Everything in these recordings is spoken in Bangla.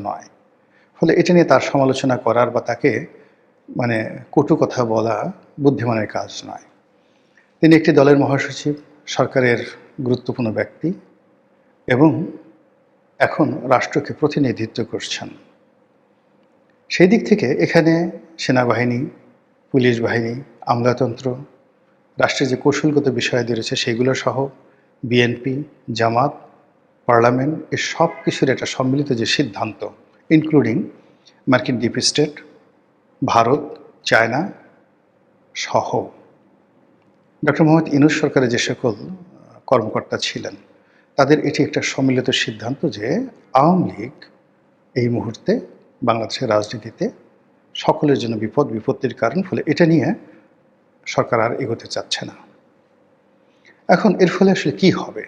নয়। ফলে এটা নিয়ে তার সমালোচনা করার বা তাকে কটু কথা বলা বুদ্ধিমানের কাজ নয়। তিনি একটি দলের মহাসচিব, সরকারের গুরুত্বপূর্ণ ব্যক্তি এবং এখন রাষ্ট্রকে প্রতিনিধিত্ব করছেন। সেই দিক থেকে এখানে সেনাবাহিনী, পুলিশ বাহিনী, আমলাতন্ত্র, রাষ্ট্রের যে কৌশলগত বিষয়াদি রয়েছে সেগুলো সহ বিএনপি, জামাত, পার্লামেন্ট এ সব কিছুর একটা সম্মিলিত যে সিদ্ধান্ত, ইনক্লুডিং মার্কিন ডিপ স্টেট, ভারত, চায়না সহ ডক্টর মোহাম্মদ ইউনূস সরকারের যে সকল কর্মকর্তা ছিলেন তাদের এটি একটা সম্মিলিত সিদ্ধান্ত যে আওয়ামী লীগ এই মুহূর্তে বাংলাদেশের রাজনীতিতে সকলের জন্য বিপত্তির কারণ। ফলে এটা নিয়ে সরকার আর এগোতে চাচ্ছে না। এখন এর ফলে আসলে কি হবে,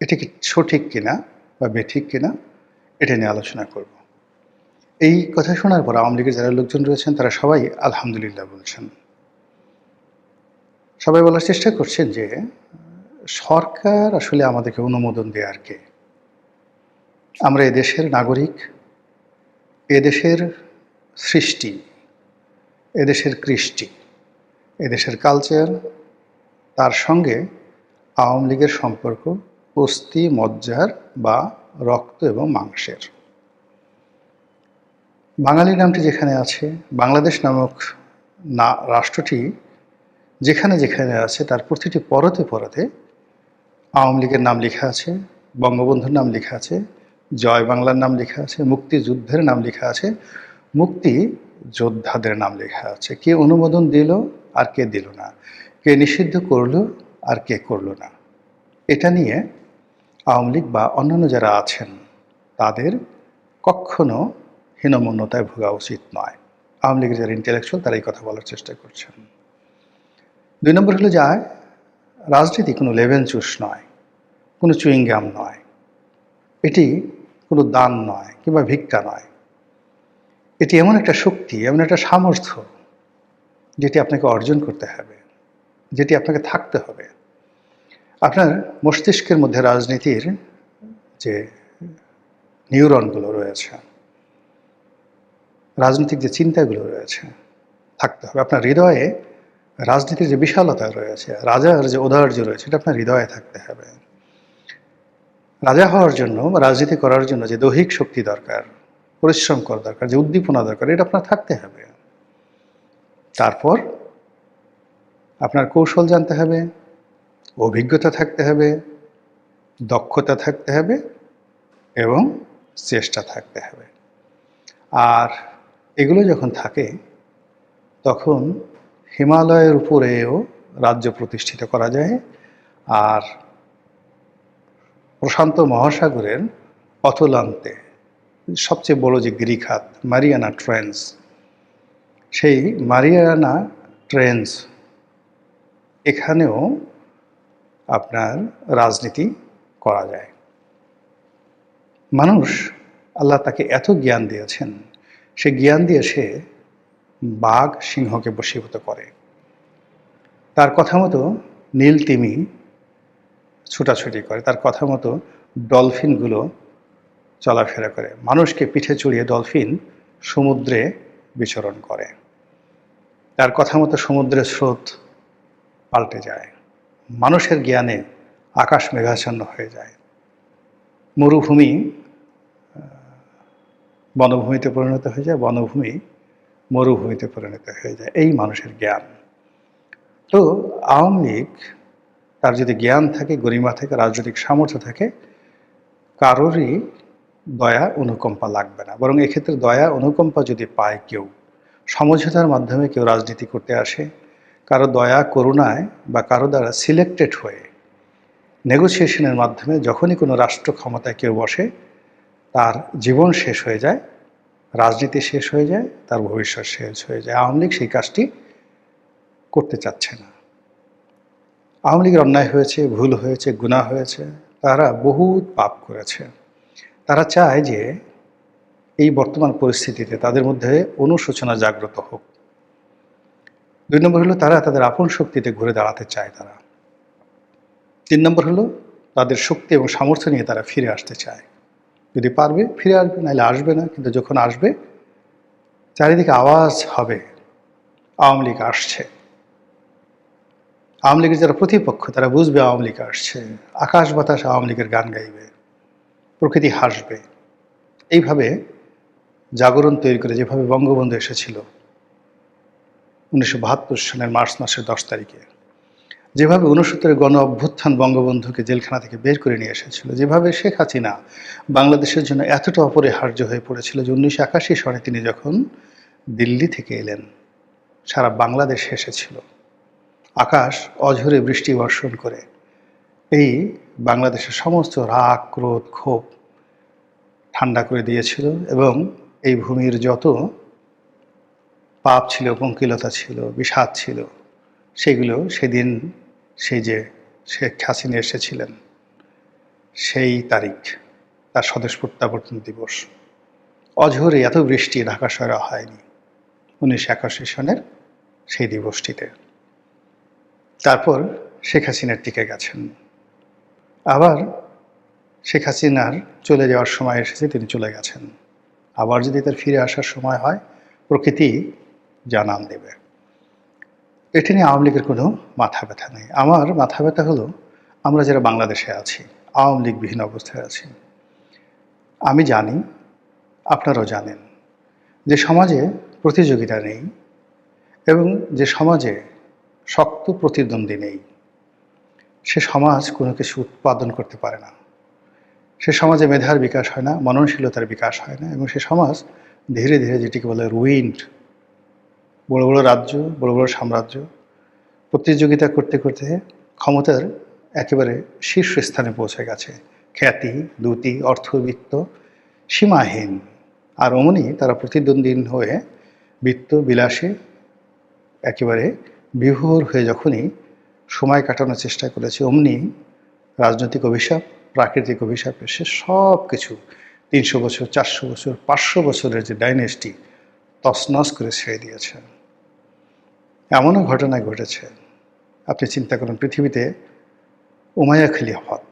এটা কি সঠিক কিনা বা বেঠিক কিনা, এটা নিয়ে আলোচনা করব। এই কথা শোনার পর আওয়ামী লীগের যারা লোকজন রয়েছেন তারা সবাই আলহামদুলিল্লাহ বলছেন। সবাই বলার চেষ্টা করছেন যে সরকার আসলে আমাদেরকে অনুমোদন দেয়ার কে? আমরা এদেশের নাগরিক, এদেশের সৃষ্টি, এদেশের কৃষ্টি, এদেশের কালচার, তার সঙ্গে আওয়ামী লীগের সম্পর্ক অস্থি মজ্জার বা রক্ত এবং মাংসের। বাঙালি নামটি যেখানে আছে, বাংলাদেশ নামক রাষ্ট্রটি যেখানে যেখানে আছে তার প্রতিটি পরতে পরতে আওয়ামী লীগের নাম লেখা আছে, বঙ্গবন্ধুর নাম লেখা আছে, জয় বাংলার নাম লেখা আছে, মুক্তিযুদ্ধের নাম লেখা আছে, মুক্তি যোদ্ধাদের নাম লেখা আছে। কে অনুমোদন দিল আর কে দিল না, কে নিষিদ্ধ করলো আর কে করলো না, এটা নিয়ে আওয়ামী লীগ বা অন্যান্য যারা আছেন তাদের কখনো হীনমন্যতায় ভোগা উচিত নয়। আওয়ামী লীগের যারা ইন্টেলেকচুয়াল তারা এই কথা বলার চেষ্টা করছেন। 2 নম্বর হলো যায় রাজনীতি কোনো লেভেন চুষ নয়, কোনো চুইংগাম নয়, এটি কোনো দান নয় কিংবা ভিক্ষা নয়। এটি এমন একটা শক্তি, এমন একটা সামর্থ্য যেটি আপনাকে অর্জন করতে হবে, যেটি আপনাকে থাকতে হবে। আপনার মস্তিষ্কের মধ্যে রাজনীতির যে নিউরনগুলো রয়েছে, রাজনৈতিক যে চিন্তাগুলো রয়েছে থাকতে হবে। আপনার হৃদয়ে রাজনীতির যে বিশালতা রয়েছে, রাজার যে ঔদার্য রয়েছে, এটা আপনার হৃদয়ে থাকতে হবে। রাজা হওয়ার জন্য, রাজনীতি করার জন্য যে দৈহিক শক্তি দরকার, পরিশ্রম করা দরকার, যে উদ্দীপনা দরকার, এটা আপনার থাকতে হবে। তারপর আপনার কৌশল জানতে হবে, অভিজ্ঞতা থাকতে হবে, দক্ষতা থাকতে হবে এবং চেষ্টা থাকতে হবে। আর এগুলো যখন থাকে তখন হিমালয়ের উপরেও রাজ্য প্রতিষ্ঠিত করা যায়। আর প্রশান্ত মহাসাগরের অতলান্তে সবচেয়ে বড় যে গিরিখাত মারিয়ানা ট্রেঞ্চ, সেই মারিয়ানা ট্রেঞ্চ এখানেও আপনার রাজনীতি করা যায়। মানুষ, আল্লাহ তাকে এত জ্ঞান দিয়েছেন, সে জ্ঞান দিয়ে সে বাঘ সিংহকে বশীভূত করে। তার কথা মতো নীল তিমি ছুটাছুটি করে, তার কথা মতো ডলফিনগুলো চলাফেরা করে, মানুষকে পিঠে চড়িয়ে ডলফিন সমুদ্রে বিচরণ করে, তার কথা মতো সমুদ্রের স্রোত পাল্টে যায়, মানুষের জ্ঞানে আকাশ মেঘাচ্ছন্ন হয়ে যায়, মরুভূমি বনভূমিতে পরিণত হয়ে যায়, বনভূমি মরুভূমিতে পরিণত হয়ে যায়, এই মানুষের জ্ঞান। তো আওয়ামী লীগ তার যদি জ্ঞান থাকে, গরিমা থাকে, রাজনৈতিক সামর্থ্য থাকে, কারোরই দয়া অনুকম্পা লাগবে না। বরং এক্ষেত্রে দয়া অনুকম্পা যদি পায় কেউ, সমঝোতার মাধ্যমে কেউ রাজনীতি করতে আসে, কারো দয়া করুণায় বা কারো দ্বারা সিলেক্টেড হয়ে নেগোসিয়েশনের মাধ্যমে যখনই কোনো রাষ্ট্র ক্ষমতায় কেউ বসে, তার জীবন শেষ হয়ে যায়, রাজনীতি শেষ হয়ে যায়, তার ভবিষ্যৎ শেষ হয়ে যায়। আওয়ামী লীগ সেই কাজটি করতে চাচ্ছে না। আওয়ামী লীগের অন্যায় হয়েছে, ভুল হয়েছে, গুনাহ হয়েছে, তারা বহুত পাপ করেছে। তারা চায় যে এই বর্তমান পরিস্থিতিতে তাদের মধ্যে অনুশোচনা জাগ্রত হোক। 2 নম্বর হলো তারা তাদের আপন শক্তিতে ঘুরে দাঁড়াতে চায় তারা। 3 নম্বর হলো তাদের শক্তি এবং সামর্থ্য নিয়ে তারা ফিরে আসতে চায়। যদি পারবে ফিরে আসবে, নাহলে আসবে না। কিন্তু যখন আসবে চারিদিকে আওয়াজ হবে আওয়ামী লীগ আসছে। আওয়ামী লীগের যারা প্রতিপক্ষ তারা বুঝবে আওয়ামী লীগ আসছে, আকাশ বাতাস আওয়ামী লীগের গান গাইবে, প্রকৃতি হাসবে। এইভাবে জাগরণ তৈরি করে যেভাবে বঙ্গবন্ধু এসেছিল 1972 সালের মার্চ মাসের 10 তারিখে, যেভাবে 69-এর গণ অভ্যুত্থান বঙ্গবন্ধুকে জেলখানা থেকে বের করে নিয়ে এসেছিল, যেভাবে শেখ হাসিনা বাংলাদেশের জন্য এতটা অপরিহার্য হয়ে পড়েছিল যে 1981 সনে তিনি যখন দিল্লি থেকে এলেন সারা বাংলাদেশ এসেছিল, আকাশ অঝরে বৃষ্টি বর্ষণ করে এই বাংলাদেশের সমস্ত রাগ ক্রোধ ক্ষোভ ঠান্ডা করে দিয়েছিল। এবং এই ভূমির যত পাপ ছিল, পঙ্কিলতা ছিল, বিষাদ ছিল, সেগুলো সেদিন সেই যে শেখ হাসিনা এসেছিলেন সেই তারিখ, তার স্বদেশ প্রত্যাবর্তন দিবস, অঝরে এত বৃষ্টি ঢাকা শহরে হয়নি 1981 সনের সেই দিবসটিতে। তারপর শেখ হাসিনার টিকে গেছেন, আবার শেখ হাসিনার চলে যাওয়ার সময় এসেছে, তিনি চলে গেছেন। আবার যদি তার ফিরে আসার সময় হয় প্রকৃতি জানান দেবে। এটি নিয়ে আওয়ামী লীগের কোনো মাথা ব্যথা নেই। আমার মাথা ব্যথা হলো আমরা যারা বাংলাদেশে আছি, আওয়ামী লীগবিহীন অবস্থায় আছি। আমি জানি, আপনারাও জানেন, যে সমাজে প্রতিযোগিতা নেই এবং যে সমাজে শক্ত প্রতিদ্বন্দ্বী নেই, সে সমাজ কোনো কিছু উৎপাদন করতে পারে না। সে সমাজে মেধার বিকাশ হয় না, মননশীলতার বিকাশ হয় না, এবং সে সমাজ ধীরে ধীরে যেটিকে বলে রুইন্ড, বড় বড় রাজ্য, বড় বড় সাম্রাজ্য প্রতিযোগিতা করতে করতে ক্ষমতার একেবারে শীর্ষস্থানে পৌঁছে গেছে। খ্যাতি, দ্যুতি, অর্থবিত্ত সীমাহীন। আর অমনি তারা প্রতিদ্বন্দ্বী হয়ে বিত্ত বিলাসে একেবারে বিভোর হয়ে যখনই সময় কাটানোর চেষ্টা করেছে, অমনি রাজনৈতিক অভিশাপ, প্রাকৃতিক অভিশাপ এসে সব কিছু 300 বছর, 400 বছর, 500 বছরের যে ডাইনেস্টি তছনছ করে ছেড়ে দিয়েছে। এমনও ঘটনা ঘটেছে, আপনি চিন্তা করুন, পৃথিবীতে উমাইয়া খিলাফত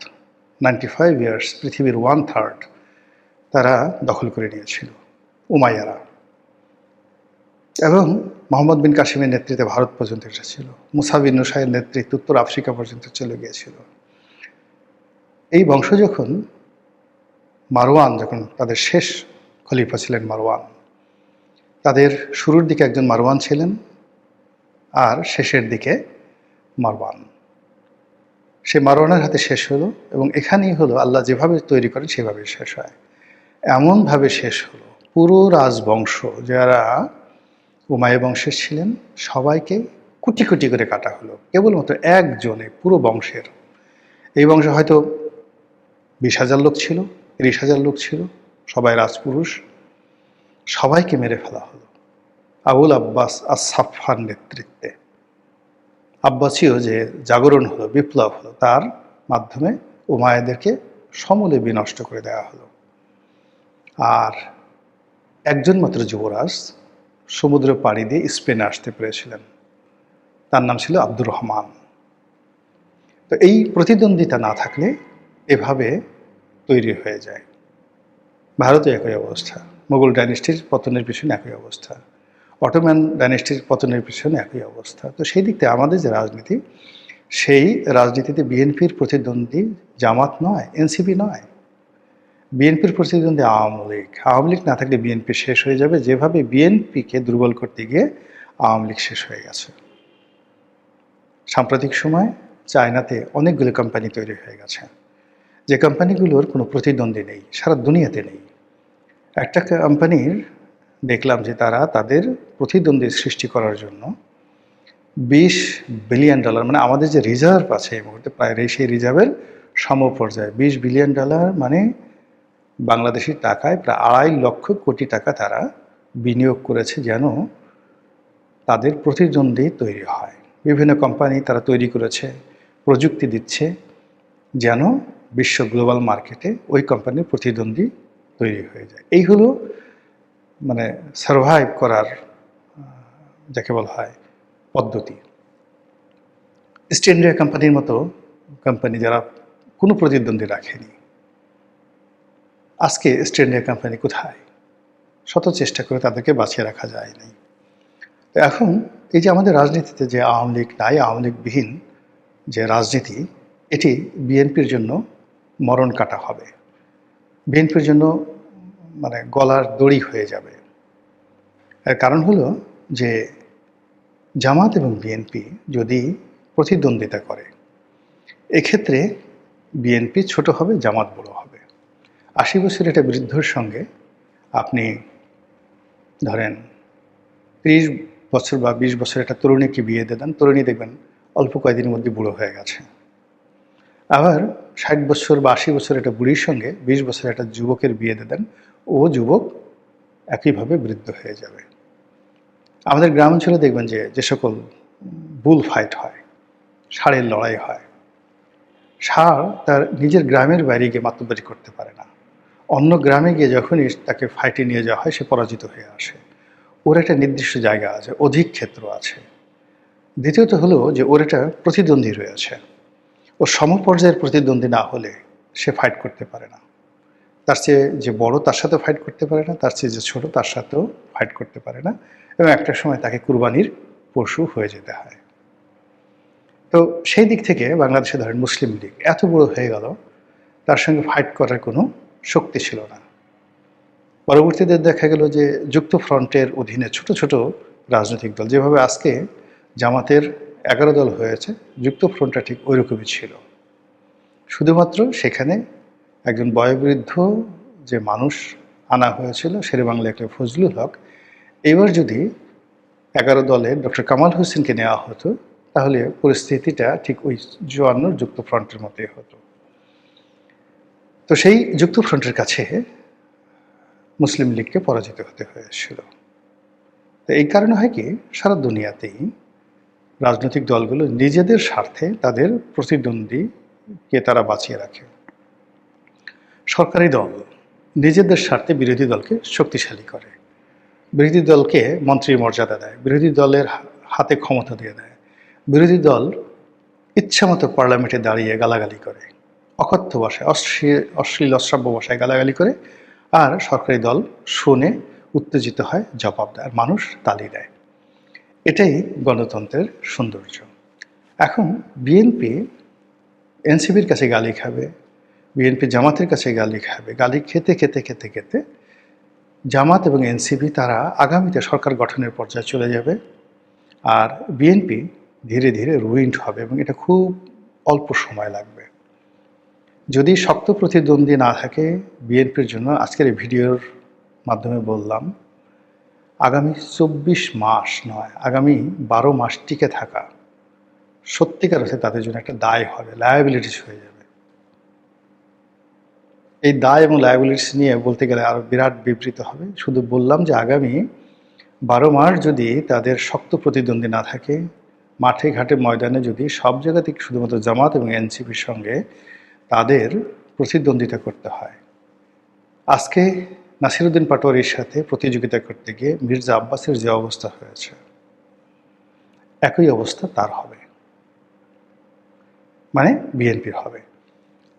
95 ইয়ার্স, পৃথিবীর 1/3 তারা দখল করে নিয়েছিল উমাইয়ারা, এবং মোহাম্মদ বিন কাসিমের নেতৃত্বে ভারত পর্যন্ত এসেছিল, মুসা বিন নুসাইয়ের নেতৃত্বে উত্তর আফ্রিকা পর্যন্ত চলে গিয়েছিল। এই বংশ যখন মারওয়ান, যখন তাদের শেষ খলিফা ছিলেন মারওয়ান, তাদের শুরুর দিকে একজন মারওয়ান ছিলেন আর শেষের দিকে মারওয়ান। সে মারওয়ানের হাতে শেষ হলো, এবং এখানেই হলো আল্লাহ যেভাবে তৈরি করেন সেভাবে শেষ হয়। এমনভাবে শেষ হলো পুরো রাজবংশ যারা উমাইয়া বংশের ছিলেন সবাইকে কুটি কুটি করে কাটা হলো, কেবলমাত্র একজনে পুরো বংশের। এই বংশে হয়তো 20,000 লোক ছিল, 30,000 লোক ছিল, সবাই রাজপুরুষ, সবাইকে মেরে ফেলা হলো আবুল আব্বাস আস-সাফফার নেতৃত্বে। আব্বাসীয় যে জাগরণ হলো, বিপ্লব হলো, তার মাধ্যমে উমাইয়াদেরকে সমূলে বিনষ্ট করে দেওয়া হলো। আর একজন মাত্র যুবরাজ সমুদ্র পাড়ি দিয়ে স্পেনে আসতে পেরেছিলেন, তার নাম ছিল আব্দুর রহমান। তো এই প্রতিদ্বন্দ্বিতা না থাকলে এভাবে তৈরি হয়ে যায়। ভারতে একই অবস্থা, মোগল ডাইনেস্টির পতনের পিছনে একই অবস্থা, অটোম্যান ডাইনেস্টির পতনের পিছনে একই অবস্থা। তো সেই দিক থেকে আমাদের যে রাজনীতি, সেই রাজনীতিতে বিএনপির প্রতিদ্বন্দ্বী জামাত নয়, এনসিপি নয়, বিএনপির প্রতিদ্বন্দ্বী আওয়ামী লীগ। আওয়ামী লীগ না থাকলে বিএনপি শেষ হয়ে যাবে, যেভাবে বিএনপিকে দুর্বল করতে গিয়ে আওয়ামী লীগ শেষ হয়ে গেছে। সাম্প্রতিক সময় চায়নাতে অনেকগুলো কোম্পানি তৈরি হয়ে গেছে, যে কোম্পানিগুলোর কোনো প্রতিদ্বন্দ্বী নেই, সারা দুনিয়াতে নেই। একটা কোম্পানির দেখলাম যে তারা তাদের প্রতিদ্বন্দ্বী সৃষ্টি করার জন্য $20 বিলিয়ন, মানে আমাদের যে রিজার্ভ আছে এই মুহূর্তে প্রায় সেই রিজার্ভের সমপর্যায়ে $20 বিলিয়ন, মানে বাংলাদেশি টাকায় প্রায় 2.5 লক্ষ কোটি টাকা তারা বিনিয়োগ করেছে যেন তাদের প্রতিদ্বন্দ্বী তৈরি হয়। বিভিন্ন কোম্পানি তারা তৈরি করেছে, প্রযুক্তি দিচ্ছে যেন বিশ্ব গ্লোবাল মার্কেটে ওই কোম্পানির প্রতিদ্বন্দ্বী তৈরি হয়ে যায়। এই হলো মানে সারভাইভ করার যাকে বলা হয় পদ্ধতি। ইস্ট ইন্ডিয়া কোম্পানির মতো কোম্পানি যারা কোনো প্রতিদ্বন্দ্বী রাখেনি, আজকে ইস্ট ইন্ডিয়া কোম্পানি কোথায়? শত চেষ্টা করে তাদেরকে বাঁচিয়ে রাখা যায়নি। তো এখন এই যে আমাদের রাজনীতিতে যে আওয়ামী লীগ নাই, আওয়ামী লীগবিহীন যে রাজনীতি, এটি বিএনপির জন্য মরণ কাটা হবে। বিএনপির জন্য মানে গলার দড়ি হয়ে যাবে। এর কারণ হলো যে জামাত এবং বিএনপি যদি প্রতিদ্বন্দ্বিতা করে, এক্ষেত্রে বিএনপি ছোট হবে, জামাত বড় হবে। ৮০ বছরের একটা বৃদ্ধর সঙ্গে আপনি ধরেন ৩০ বছর বা ২০ বছরের একটা তরুণীকে বিয়ে দিয়ে দেন, তরুণী দেখবেন অল্প কয়েকদিনের মধ্যে বুড়ো হয়ে গেছে। আবার ৬০ বছর বা ৮০ বছরের একটা বুড়ির সঙ্গে ২০ বছরের একটা যুবকের বিয়ে দিয়ে দেন, ও যুবক একইভাবে বৃদ্ধ হয়ে যাবে। আমাদের গ্রাম অঞ্চলে দেখবেন যে সকল বুল ফাইট হয়, ষাঁড়ের লড়াই হয়, ষাঁড় তার নিজের গ্রামের বাইরে গিয়ে মাতব্বরি করতে পারে না। অন্য গ্রামে গিয়ে যখনই তাকে ফাইটে নিয়ে যাওয়া হয়, সে পরাজিত হয়ে আসে। ওর একটা নির্দিষ্ট জায়গা আছে, অধিক ক্ষেত্র আছে। দ্বিতীয়ত হলো যে ওর একটা প্রতিদ্বন্দ্বী রয়েছে। ও সমপর্যায়ের প্রতিদ্বন্দ্বী না হলে সে ফাইট করতে পারে না। তার চেয়ে যে বড় তার সাথে ফাইট করতে পারে না, তার চেয়ে যে ছোট তার সাথেও ফাইট করতে পারে না, এবং একটা সময় তাকে কুরবানির পশু হয়ে যেতে হয়। তো সেই দিক থেকে বাংলাদেশে ধরেন মুসলিম লীগ এত বড় হয়ে গেল, তার সঙ্গে ফাইট করার কোনো শক্তি ছিল না। পরবর্তীতে দেখা গেল যে যুক্ত ফ্রন্টের অধীনে ছোট ছোট রাজনৈতিক দল, যেভাবে আজকে জামাতের ১১ দল হয়েছে, যুক্ত ফ্রন্টটা ঠিক ওই রকমই ছিল। শুধুমাত্র সেখানে একজন বয়োবৃদ্ধ যে মানুষ আনা হয়েছিল, শেরেবাংলা একটা ফজলুল হক, এবার যদি ১১ দলে ডক্টর কামাল হোসেনকে নেওয়া হতো, তাহলে পরিস্থিতিটা ঠিক ওই ৫৪ যুক্ত ফ্রন্টের মতোই হতো। তো সেই যুক্ত ফ্রন্টের কাছে মুসলিম লীগকে পরাজিত হতে হয়েছিল। তো এই কারণে হয় কি, সারা দুনিয়াতেই রাজনৈতিক দলগুলো নিজেদের স্বার্থে তাদের প্রতিদ্বন্দ্বীকে তারা বাঁচিয়ে রাখে। সরকারি দল নিজেদের স্বার্থে বিরোধী দলকে শক্তিশালী করে, বিরোধী দলকে মন্ত্রীর মর্যাদা দেয়, বিরোধী দলের হাতে ক্ষমতা দিয়ে দেয়, বিরোধী দল ইচ্ছামতো পার্লামেন্টে দাঁড়িয়ে গালাগালি করে, অকথ্য ভাষায়, অশ্লীল অশ্রাব্য ভাষায় গালাগালি করে, আর সরকারি দল শুনে উত্তেজিত হয়, জবাব দেয়, আর মানুষ তালি দেয়। এটাই গণতন্ত্রের সৌন্দর্য। এখন বিএনপি এনসিপির কাছে গালি খাবে, বিএনপি জামাতের কাছে গালি খাবে, গালি খেতে খেতে খেতে খেতে জামাত এবং এনসিপি তারা আগামীতে সরকার গঠনের পর্যায়ে চলে যাবে, আর বিএনপি ধীরে ধীরে রুইন্ড হবে, এবং এটা খুব অল্প সময় লাগবে। যদি শক্ত প্রতিদ্বন্দ্বী না থাকে বিএনপির জন্য, আজকের এই ভিডিওর মাধ্যমে বললাম, আগামী ২৪ মাস নয়, আগামী ১২ মাস টিকে থাকা সত্যিকার অর্থে তাদের জন্য একটা দায় হবে, লায়াবিলিটিস হয়ে যাবে। এই দায় এবং লায়াবিলিটিস নিয়ে বলতে গেলে আরও বিরাট বিবৃত হবে। শুধু বললাম যে আগামী ১২ মাস যদি তাদের শক্ত প্রতিদ্বন্দ্বী না থাকে, মাঠে ঘাটে ময়দানে যদি সব জায়গা থেকে শুধুমাত্র জামাত এবং এনসিপির সঙ্গে তাদের প্রতিদ্বন্দ্বিতা করতে হয়। আজকে নাসিরউদ্দিন পাটোয়ারির সাথে প্রতিযোগিতা করতে গিয়ে মির্জা আব্বাসের যে অবস্থা হয়েছে, একই অবস্থা তার হবে, মানে বিএনপির হবে।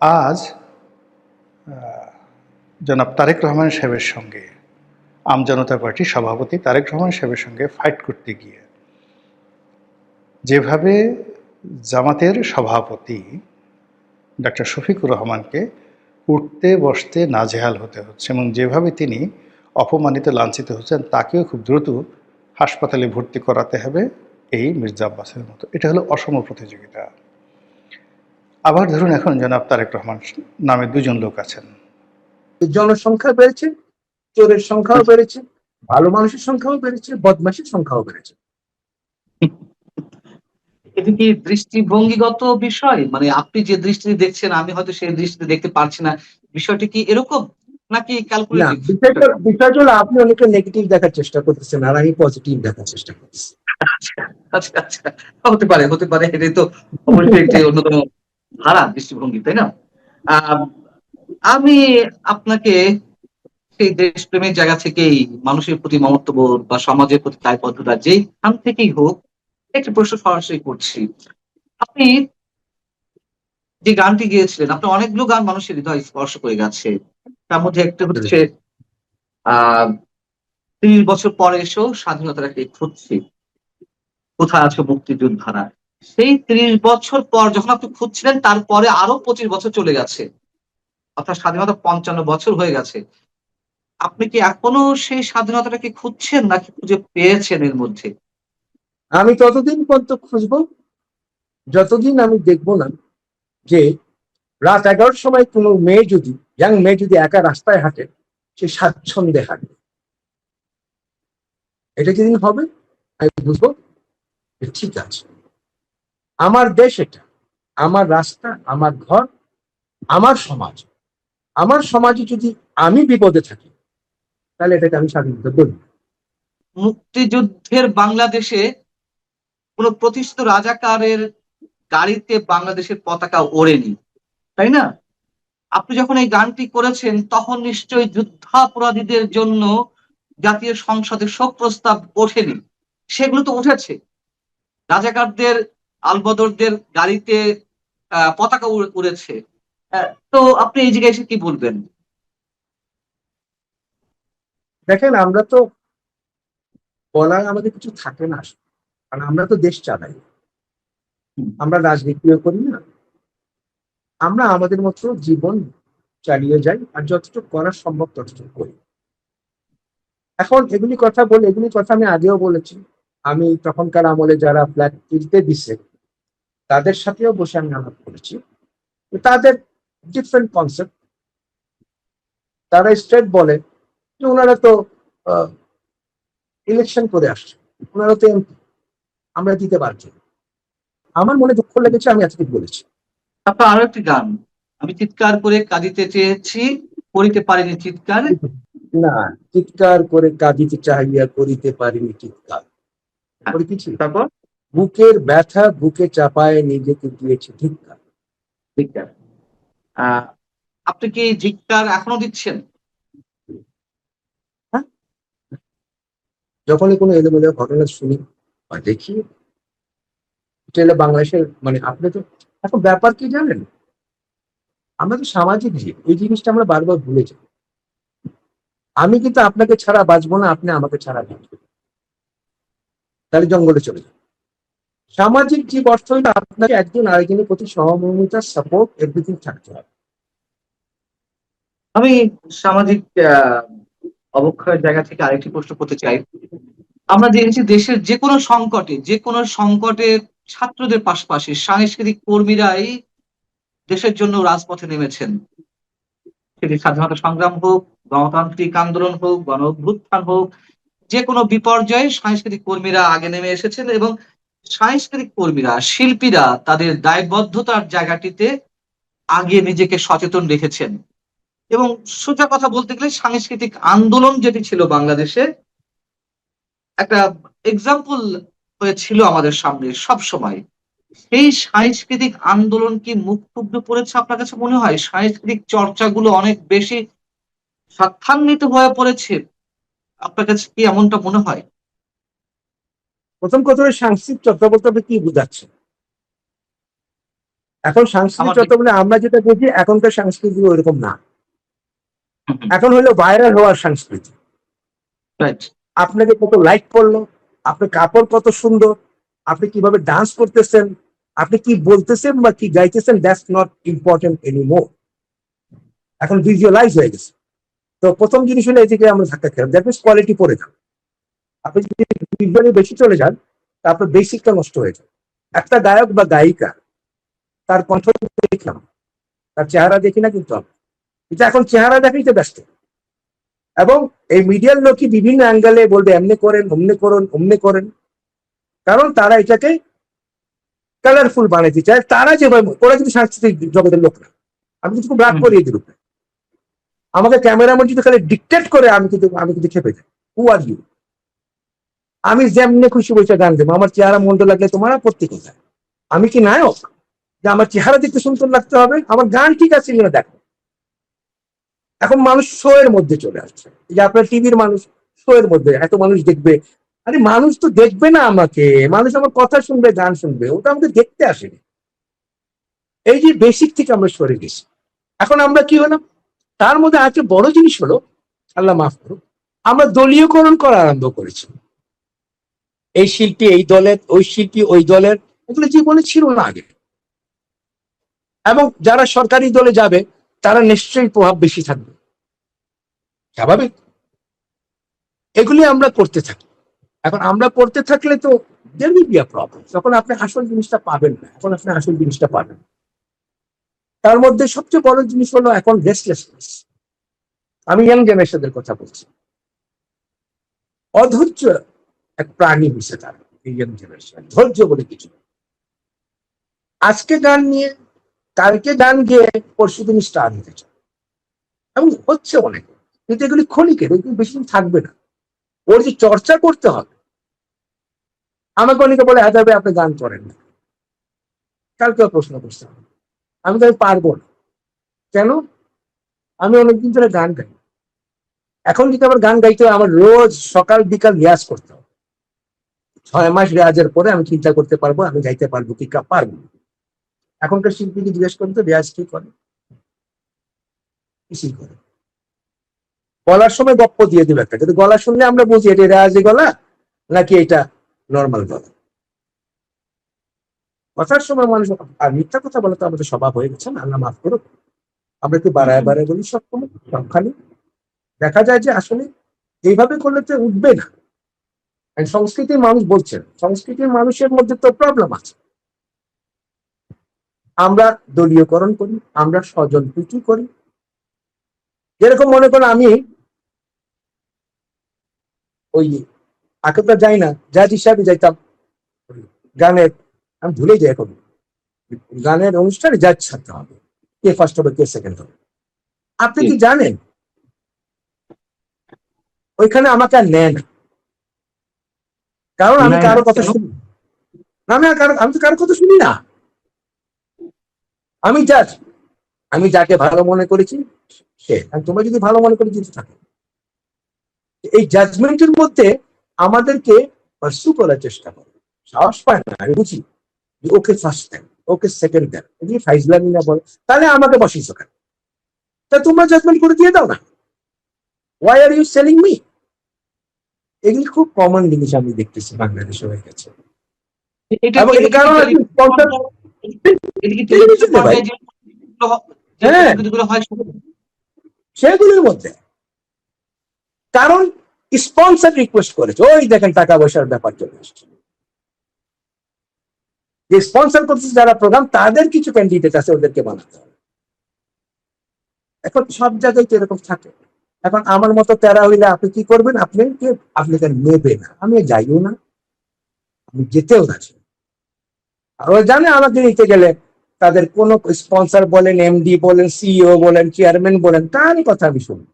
আজ জনাব তারেক রহমান সাহেবের সঙ্গে, আম জনতা পার্টির সভাপতি তারেক রহমান সাহেবের সঙ্গে ফাইট করতে গিয়ে যেভাবে জামাতের সভাপতি ডক্টর শফিকুর রহমানকে উঠতে বসতে নাজেহাল হতে হচ্ছে, এবং যেভাবে তিনি অপমানিত লাঞ্ছিত হচ্ছেন, তাকেও খুব দ্রুত হাসপাতালে ভর্তি করাতে হবে এই মির্জা আব্বাসের মতো। এটা হলো অসম প্রতিযোগিতা। আবার ধরুন এখন জনাব তারেক রহমান নামে দুজন লোক আছেন, জনসংখ্যা বেড়েছে, চোরের সংখ্যাও বেড়েছে, ভালো মানুষের সংখ্যাও বেড়েছে, বদমাশের সংখ্যাও বেড়েছে। এটা কি দৃষ্টিভঙ্গিগত বিষয়? মানে আপনি যে দৃষ্টিতে দেখছেন আমি হয়তো সেই দৃষ্টিতে দেখতে পারছি না, বিষয়টি কি এরকম নাকি না, ক্যালকুলেটিভ? বিষয়টা হলো আপনি অনেকে নেগেটিভ দেখার চেষ্টা করতেছেন, আর আমি পজিটিভ দেখার চেষ্টা করতেছি। আচ্ছা আচ্ছা আচ্ছা, হতে পারে হতে পারে, এটাই তো অবশ্যই একটি অন্যতম ধারা দৃষ্টিভঙ্গি, তাই না? আহ, আমি আপনাকে সেই দেশপ্রেমের জায়গা থেকেই, মানুষের প্রতি মমত্ববোধ বা সমাজের প্রতি দায়বদ্ধতা যেইখান থেকেই হোক, একটি প্রশ্ন সরাসরি করছি। আপনি যে গানটি গিয়েছিলেন, আপনার অনেকগুলো গান মানুষের হৃদয় স্পর্শ করে গেছে, তার মধ্যে একটা হচ্ছে 30 বছর পরে এসেও স্বাধীনতাটাকে খুঁজছি, কোথায় আছে মুক্তিযোদ্ধারা। সেই 30 বছর পর যখন আপনি খুঁজছিলেন, তারপরে আরো 25 বছর চলে গেছে, অর্থাৎ স্বাধীনতা 55 বছর হয়ে গেছে। আপনি কি এখনো সেই স্বাধীনতাটাকে খুঁজছেন, নাকি খুঁজে পেয়েছেন এর মধ্যে? আমি ততদিন পর্যন্ত খুঁজবো যতদিন আমি দেখবো না যে রাত 11টার সময় কোনো মেয়ে যদি, ইয়াং মেয়ে যদি একা রাস্তায় হাঁটে, সে স্বাচ্ছন্দ্যে হাঁটবে। এটা যেদিন হবে আমি বুঝবো যে ঠিক আছে, আমার দেশ এটা, আমার রাস্তা, আমার ঘর, আমার সমাজ। আমার সমাজে যদি আমি বিপদে থাকি, তাহলে এটাকে আমি স্বাধীনতা বলি। মুক্তিযুদ্ধের বাংলাদেশে কোন প্রতিষ্ঠিত রাজাকারের গাড়িতে বাংলাদেশের পতাকা ওড়েনি, তাই না? আপনি যখন এই গানটি করেছেন, তখন নিশ্চয়ই যুদ্ধাপরাধীদের জন্য জাতীয় সংসদে শোক প্রস্তাব ওঠেনি, সেগুলো তো উঠেছে। রাজাকারদের, আলবদরদের গাড়িতে পতাকা উড়েছে। তো আপনি এই জায়গায় এসে কি বলবেন? দেখেন, আমরা তো বলার আমাদের কিছু থাকে না, কারণ আমরা তো দেশ চালাই, আমরা রাজনীতিও করি না, আমরা আমাদের মতো জীবন চালিয়ে যাই, আর যতটুকু করা সম্ভব ততটুকু করি। এখন এগুলি কথা বলে, এগুলি কথা আমি আগেও বলেছি, আমি তখনকার আমলে যারা ফ্ল্যাট কিনতে দিছে তাদের সাথেও বসে আমি আলাপ করেছি। তাদের ডিফারেন্ট কনসেপ্ট। তারা স্ট্রেট বলে যে ওনারা তো ইলেকশন করে আসছে, ওনারা তো MP, আমরা দিতে পারছি না। আমার মনে দুঃখ লেগেছে, আমি আজকে বলেছি। আপনার আরো একটি গান, আমি চিৎকার করে কাঁদিতে চেয়েছি, করিতে পারিনি চিৎকার। না, চিৎকার করে কাঁদিতে চাহিয়া করিতে পারিনি চিৎকার। পরে কি ছিল? তারপর বুকের ব্যথা বুকে চাপায় নিজেকে দিয়েছে ধিক্কার। চিৎকার। আপনি কি ধিক্কার এখনো দিচ্ছেন? হ্যাঁ, যখনই কোনো এলোমেলো ঘটনা শুনি বা দেখি, এটা হলো বাংলাদেশের, মানে আপনি তো এখন ব্যাপার কি জানেন, আমরা তো সামাজিক জীব, এই জিনিসটা আমরা বারবার ভুলে যাই। আমি কিন্তু আপনাকে ছাড়া বাঁচবো না, আপনি আমাকে ছাড়া বাঁচবেন, তাহলে জঙ্গলে চলে যান। সামাজিক জীব অর্থ হইলে আপনাকে একজন আরেকজনের প্রতি সহমর্মিতা, সাপোর্ট, এভরিথিং থাকতে হবে। আমি সামাজিক অবক্ষয়ের জায়গা থেকে আরেকটি প্রশ্ন করতে চাই। আমরা দেখেছি দেশের যে কোনো সংকটে ছাত্রদের পাশাপাশি সাংস্কৃতিক কর্মীরাই দেশের জন্য রাজপথে নেমেছেন। সেটি স্বাধীনতা সংগ্রাম হোক, গণতান্ত্রিক আন্দোলন হোক, গণ অভ্যুত্থান হোক, যে কোনো বিপর্যয়ে সাংস্কৃতিক কর্মীরা আগে নেমে এসেছেন, এবং সাংস্কৃতিক কর্মীরা, শিল্পীরা তাদের দায়বদ্ধতার জায়গাটিতে আগে নিজেকে সচেতন রেখেছেন। এবং সোজা কথা বলতে গেলে সাংস্কৃতিক আন্দোলন যেটি ছিল বাংলাদেশে, একটা এক্সাম্পল হয়েছিল আমাদের সামনে সব সময়। সেই সাংস্কৃতিক আন্দোলন কি মুখ থুবড়ে পড়েছে আপনার কাছে মনে হয়? সাংস্কৃতিক চর্চাগুলো অনেক বেশি স্বার্থান্বিত হয়ে পড়েছে, আপনার কাছে কি এমনটা মনে হয়? প্রথম কথা হলো, সাংস্কৃতিক চর্চা বলতে আপনি কি বুঝাচ্ছেন? এখন সাংস্কৃতিক আমার চর্চা বলে আমরা যেটা বুঝি, এখনকার সংস্কৃতি ওইরকম না। এখন হলো ভাইরাল হওয়ার সংস্কৃতি। রাইট। আপনাকে কত লাইক করলো, আপনার কাপড় কত সুন্দর, আপনি কিভাবে ডান্স করতেছেন, আপনি কি বলতেছেন বা কি গাইতেছেন, দ্যাটস নট ইম্পর্টেন্ট এনিমোর। এখন ভিজুয়ালাইজ হয়ে গেছে। তো প্রথম জিনিস হলো এদিকে আমরা ধাক্কা খেলাম, দ্যাট মিনস কোয়ালিটি পড়ে যান। আপনি যদি ভিজুয়ালি বেশি চলে যান, তারপর বেসিকটা নষ্ট হয়ে যায়। একটা গায়ক বা গায়িকা, তার কণ্ঠ দেখলাম, তার চেহারা দেখি না, কিন্তু এটা এখন চেহারা দেখাইতে ব্যস্ত। এবং এই মিডিয়ার লোকই বিভিন্ন অ্যাঙ্গেলে বলবে এমনি করেন, অমনি করুন, অমনি করেন, কারণ তারা এটাকে কালারফুল বানাইতে চায়। তারা যেভাবে, ওরা কিন্তু সাংস্কৃতিক জগতের লোক না। আমি কিন্তু খুব রাগ করি এদের উপরে। আমাকে ক্যামেরাম্যান যদি খালি ডিকটেট করে, আমি কিন্তু খেপে যাই। হু আর ইউ? আমি যেমনি খুশি বসে গান দেবো, আমার চেহারা মন্দ লাগলে তোমার আপত্তি কোথায়? আমি কি নায়ক যে আমার চেহারা দেখতে সুন্দর লাগতে হবে? আমার গান ঠিক আছে কিনা দেখো। এখন মানুষ শো এর মধ্যে চলে আসছে, যে আপনার টিভির মানুষ শো এর মধ্যে এত মানুষ দেখবে। আরে মানুষ তো দেখবে না আমাকে, মানুষ আমার কথা শুনবে, গান শুনবে, ওটা আমাকে দেখতে আসেনি। এই যে বেসিক থেকে আমরা সরে গেছি। এখন আমরা কি হলাম, তার মধ্যে আরেকটা বড় জিনিস হলো, আল্লাহ মাফ করুক, আমরা দলীয়করণ করা আরম্ভ করেছি। এই শিল্পী এই দলের, ওই শিল্পী ওই দলের, এগুলো জীবনে ছিল না আগে। এবং যারা সরকারি দলে যাবে তারা নিশ্চয়ই প্রভাব বেশি থাকবে, স্বাভাবিক। এগুলি আমরা করতে থাকি। এখন আমরা করতে থাকলে তো there will be a problem, তখন আপনি আসল জিনিসটা পাবেন না। এখন আপনি আসল জিনিসটা পাবেন। তার মধ্যে সবচেয়ে বড় জিনিস হলো এখন রেস্টলেসনেস। আমি ইয়াং জেনারেশনের কথা বলছি। অধৈর্য এক প্রাণী হয়েছে তারা, এই ইয়াং জেনারেশন। ধৈর্য বলে কিছু নেই। আজকে গান নিয়ে, কালকে গান গিয়ে পরশু দিন স্টার হতে চায়, এবং হচ্ছে অনেক। কিন্তু এগুলি ক্ষণিকের, এগুলি বেশি দিন থাকবে না। ওর যে চর্চা করতে হবে। আমাকে অনেকে বলে হাজার ভাই আপনি গান করেন না, কালকে প্রশ্ন করতে হবে। আমি তো পারবো না। কেন? আমি অনেকদিন ধরে গান গাই। এখন যদি আমার গান গাইতে হয়, আমার রোজ সকাল বিকাল রিয়াজ করতে হবে। 6 মাস রেয়াজের পরে আমি চিন্তা করতে পারবো আমি গাইতে পারবো কি পারবো। এখনকার শিল্পীকে জিজ্ঞেস করুন তো রেয়াজ কি করে, কিছুই করে। গলার সময় গপ্প দিয়ে দিল একটা, কিন্তু গলা শুনলে আমরা বুঝি এটা রেয়াজি গলা নাকি এটা নর্মাল গলা। কথার সময় মানুষ আর মিথ্যা কথা বলে তো আমাদের স্বভাব হয়ে গেছে না, আল্লাহ মাফ করুক। আমরা একটু বাড়ায় বাড়ায় বলি সবসময়, সবখানে দেখা যায় যে আসলে এইভাবে করলে তো উঠবে না। সংস্কৃতির মানুষ বলছেন, সংস্কৃতির মানুষের মধ্যে তো প্রবলেম আছে। আমরা দলীয়করণ করি, আমরা স্বজন প্রীতি করি। যেরকম মনে করেন আমি ওই আকেটা যাই না, জাজ হিসাবে যাইতাম গানের, আমি ভুলে যাই এখন, গানের অনুষ্ঠানে জাজ থাকতে হবে, কে ফার্স্ট হবে কে সেকেন্ড হবে। আপনি কি জানেন ওইখানে আমাকে আর নেন, কারণ আমি কারো কথা শুনি না। আমি তো কারো কথা শুনি না। আমি জাজ, আমি যাকে ভালো মনে করেছি সে, আর তোমরা যদি ভালো মনে করে যেতে থাকো। এই জাজমেন্টের মধ্যে আমাদেরকে পার্সু করার চেষ্টা করে, সাহস পায় না। আমি বুঝি ওকে ফার্স্ট দেন, ওকে সেকেন্ড দেন, এগুলি ফাইজলামি না বলে, তাহলে আমাকে বসিয়েছো কেন? তা তোমরা জাজমেন্ট করে দিয়ে দাও না। Why are you selling me? এগুলি খুব কমন জিনিস আমি দেখতেছি বাংলাদেশে হয়ে গেছে। এবং এই কারণে সেগুলির মধ্যে কারণ স্পন্সর রিকোয়েস্ট করেছে, ওই দেখেন টাকা পয়সার ব্যাপার চলে আসছে। যে স্পন্সর করতেছে যারা প্রোগ্রাম, তাদের কিছু ক্যান্ডিডেট আছে, ওদেরকে বানাতে হবে। এখন সব জায়গায় তো এরকম থাকে। এখন আমার মতো তেরা হইলে আপনি কি করবেন? আপনি নেবে না, আমি যাইও না, আমি যেতেও না। আর ও জানে আমাকে নিতে গেলে তাদের কোনো স্পন্সর বলেন, এমডি বলেন, সিইও বলেন, চেয়ারম্যান বলেন, তারই কথা আমি শুনি।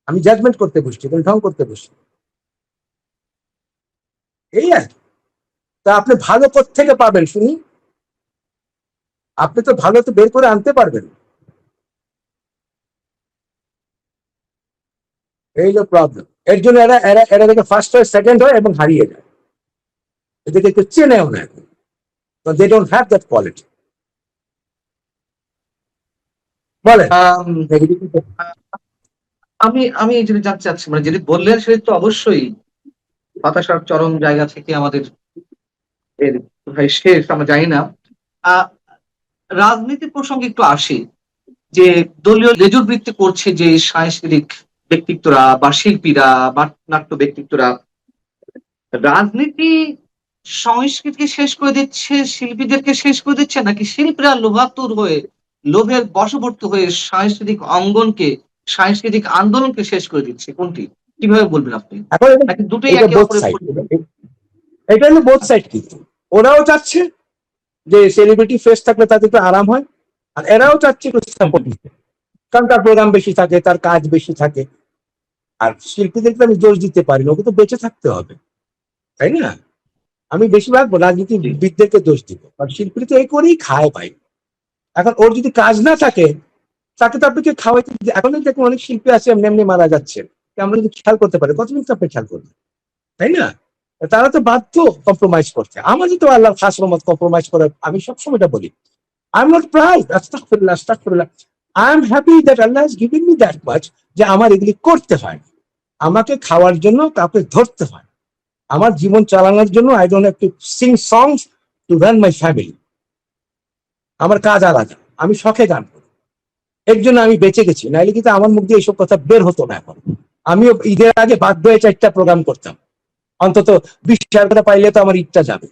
আমি জাজমেন্ট করতে বসছি, তুমি ঢং করতে বসছি, এই আর কি। তা আপনি ভালো থেকে পাবেন শুনি? আপনি তো ভালো তো বের করে আনতে পারবেন। এই হলো প্রবলেম। এর জন্য এরা এরা এরা দেখে ফার্স্ট হয়, সেকেন্ড হয় এবং হারিয়ে যায়। এদেরকে একটু চেনেও না এখন, they don't have that quality. বলেন। আমি আমি যেটা জানতে চাচ্ছি, মানে যেটি বললেন সেটা তো অবশ্যই হতাশার চরম জায়গা থেকে আমাদের এর ভাই শেষ আমরা জানি না। আহ রাজনীতি প্রসঙ্গে একটু আসি, যে দলীয় লেজুর বৃত্তি করছে যে সাংস্কৃতিক ব্যক্তিত্বরা বা শিল্পীরা বা নাট্য ব্যক্তিত্বরা, রাজনীতি সংস্কৃতিকে শেষ করে দিচ্ছে, শিল্পীদেরকে শেষ করে দিচ্ছে, নাকি শিল্পীরা লোভাতুর হয়ে, লোভের বশবর্তী হয়ে সাংস্কৃতিক অঙ্গনকে, সাংস্কৃতিক আন্দোলনকে শেষ করে দিচ্ছে? কোনটি, কিভাবে বলবেন আপনি? এখন নাকি দুটোই এটা একে বোথ অপরের সাইড, এটা হলো বোথ সাইড। কিন্তু ওরাও চাচ্ছে যে সেলিব্রিটি ফেস থাকলে তাদের একটু আরাম হয়, আর এরাও চাচ্ছে একটু সাপোর্ট দিতে, কারণ তার প্রোগ্রাম বেশি থাকে, তার কাজ বেশি থাকে। আর শিল্পীদেরকে আমি দোষ দিতে পারি না, ওকে তো বেঁচে থাকতে হবে, তাই না? আমি বেশিরভাগ রাজনীতিবিদদেরকে দোষ দিব, কারণ শিল্পী তো এই করেই খায় ভাই। এখন ওর যদি কাজ না থাকে, তাকে তো আপনাকে খাওয়াইতে। এখন দেখুন অনেক শিল্পী আছে এমনি এমনি মারা যাচ্ছে, আমরা যদি খেয়াল করতে পারি, কত মিনিট আপনি খেয়াল করবেন, তাই না? তারা তো বাধ্য কম্প্রোমাইজ করতে। আমাদের তো আল্লাহ খাস রহমত কম্প্রোমাইজ করে, আমি সবসময় এটা বলি, I'm not proud. Astaghfirullah, astaghfirullah. I'm happy that Allah has given me that much যে আমার এগুলি করতে হয়। আমাকে খাওয়ার জন্য কাউকে ধরতে হয়। আমার জীবন চালানোর জন্য I don't have to sing songs to run my family. আমার কাজ আলাদা, আমি শখে গান করি, এর জন্য আমি বেঁচে গেছি, নাইলে কিন্তু আমার মুখ দিয়ে এইসব কথা বের হতো না। এখন আমিও ঈদের আগে বাধ্য হয়ে 4টা প্রোগ্রাম করতাম, অন্তত 20,000 টাকা পাইলে তো আমার ঈদটা যাবে।